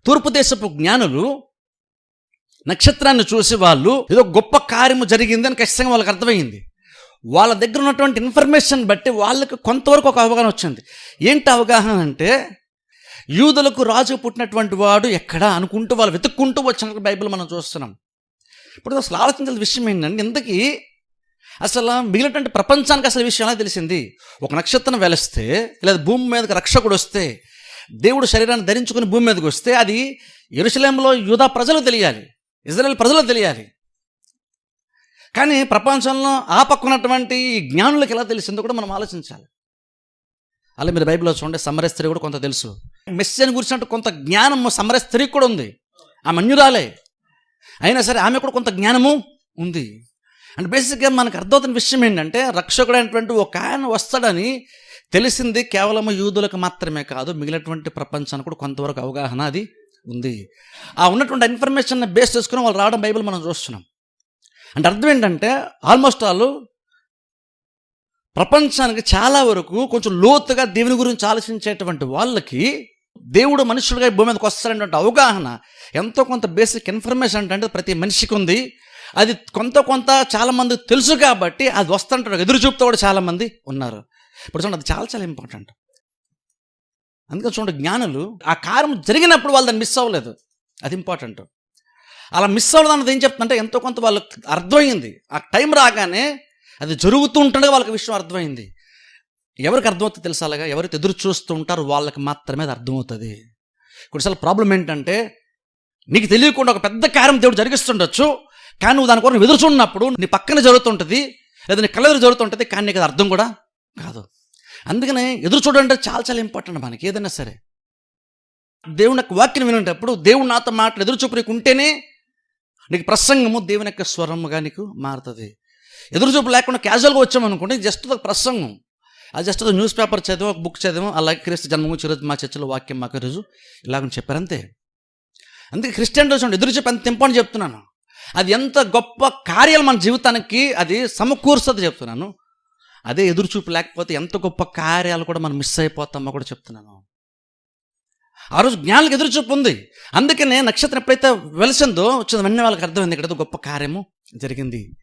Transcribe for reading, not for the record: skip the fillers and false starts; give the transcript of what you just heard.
తూర్పు దేశపు జ్ఞానులు నక్షత్రాన్ని చూసి వాళ్ళు ఏదో గొప్ప కార్యము జరిగింది అని ఖచ్చితంగా వాళ్ళకి అర్థమైంది. వాళ్ళ దగ్గర ఉన్నటువంటి ఇన్ఫర్మేషన్ బట్టి వాళ్ళకి కొంతవరకు ఒక అవగాహన వచ్చింది. ఏంటి అవగాహన అంటే, యూదులకు రాజు పుట్టినటువంటి వాడు ఎక్కడా అనుకుంటూ వాళ్ళు వెతుక్కుంటూ వచ్చినట్టు బైబిల్ మనం చూస్తున్నాం. ఇప్పుడు అసలు ఆలోచించాల్సిన విషయం ఏంటంటే, ఇంతకీ అసలు మిగిలినటువంటి ప్రపంచానికి అసలు విషయం ఎలా తెలిసింది? ఒక నక్షత్రం వెలిస్తే లేదా భూమి మీదకి రక్షకుడు వస్తే, దేవుడు శరీరాన్ని ధరించుకుని భూమి మీదకి వస్తే అది యెరూషలేములో యూదా ప్రజలు తెలియాలి, ఇజ్రాయేల్ ప్రజలు తెలియాలి. కానీ ప్రపంచంలో ఆ పక్కనటువంటి జ్ఞానులకు ఎలా తెలిసిందో కూడా మనం ఆలోచించాలి. అలా మీరు బైబిల్లో చూడండి, సమరయ స్త్రీ కూడా కొంత తెలుసు. మెస్సియాని గురించినట్టు కొంత జ్ఞానం సమరయ స్త్రీకి కూడా ఉంది. ఆమె అన్యురాలే అయినా సరే ఆమె కూడా కొంత జ్ఞానము ఉంది. అంటే బేసిక్గా మనకు అర్థమవుతున్న విషయం ఏంటంటే, రక్షకుడు అయినటువంటి ఒక ఆయన వస్తాడని తెలిసింది కేవలం యూదులకు మాత్రమే కాదు, మిగిలినటువంటి ప్రపంచానికి కూడా కొంతవరకు అవగాహన అది ఉంది. ఆ ఉన్నటువంటి ఇన్ఫర్మేషన్ బేస్ చేసుకుని వాళ్ళు రావడం బైబిల్ మనం చూస్తున్నాం. అంటే అర్థం ఏంటంటే, ఆల్మోస్ట్ వాళ్ళు ప్రపంచానికి చాలా వరకు కొంచెం లోతుగా దేవుని గురించి ఆలోచించేటువంటి వాళ్ళకి దేవుడు మనుషులుగా భూమి మీదకి వస్తారనేటువంటి అవగాహన, ఎంతో కొంత బేసిక్ ఇన్ఫర్మేషన్ అంటే ప్రతి మనిషికి ఉంది. అది కొంత చాలామంది తెలుసు కాబట్టి అది వస్తుంటారు, ఎదురు చూపుతూ కూడా చాలామంది ఉన్నారు. ఇప్పుడు చూడండి, అది చాలా ఇంపార్టెంట్. అందుకని చూడండి, జ్ఞానులు ఆ కార్యం జరిగినప్పుడు వాళ్ళు దాన్ని మిస్ అవ్వలేదు, అది ఇంపార్టెంట్. అలా మిస్ అవ్వడం అన్నది ఏం చెప్తుందంటే, ఎంతో కొంత వాళ్ళకి అర్థమైంది. ఆ టైం రాగానే అది జరుగుతూ ఉంటుండగా వాళ్ళకి విషయం అర్థమైంది. ఎవరికి అర్థమవుతుంది తెలుసా? అలాగా ఎవరైతే ఎదురు చూస్తూ ఉంటారో వాళ్ళకి మాత్రమే అది అర్థమవుతుంది. కొన్నిసార్లు ప్రాబ్లం ఏంటంటే, నీకు తెలియకుండా ఒక పెద్ద కార్యం దేవుడు జరిగిస్తుండొచ్చు, కానీ నువ్వు దాని కోసం ఎదురు చూడనప్పుడు నీ పక్కన జరుగుతుంటుంది లేదా నీ కళ్ళెదురు జరుగుతుంటుంది, కానీ నీకు అది అర్థం కూడా కాదు. అందుకనే ఎదురు చూడంటే చాలా ఇంపార్టెంట్ మనకి. ఏదైనా సరే దేవుని యొక్క వాక్యం వినేటప్పుడు దేవుడు నాతో మాటలు ఎదురు చూపు నీకు ఉంటేనే నీకు ప్రసంగము దేవుని యొక్క స్వరముగా నీకు మారుతుంది. ఎదురు చూపు లేకుండా క్యాజువల్గా వచ్చామనుకోండి, జస్ట్ ఒక ప్రసంగం, అది జస్ట్ న్యూస్ పేపర్ చదివాం, ఒక బుక్ చదివాం, అలాగే క్రీస్తు జన్మ గురించి ఈరోజు మా చర్చలో వాక్యం మాకు ఈరోజు ఇలాగని చెప్పారంతే. అందుకే క్రిస్టియన్ రోజు ఎదురు చెప్పి ఎంత ఇంపార్టెంట్ చెప్తున్నాను. అది ఎంత గొప్ప కార్యాలు మన జీవితానికి అది సమకూరుస్తుంది చెప్తున్నాను. అదే ఎదురుచూపు లేకపోతే ఎంత గొప్ప కార్యాలు కూడా మనం మిస్ అయిపోతామో కూడా చెప్తున్నాను. ఆ రోజు జ్ఞానులకు ఎదురుచూపు ఉంది. అందుకనే నక్షత్రం ఎప్పుడైతే వెలిసిందో వచ్చిందో వెంటనే వాళ్ళకి అర్థమైంది, ఇక్కడ గొప్ప కార్యము జరిగింది.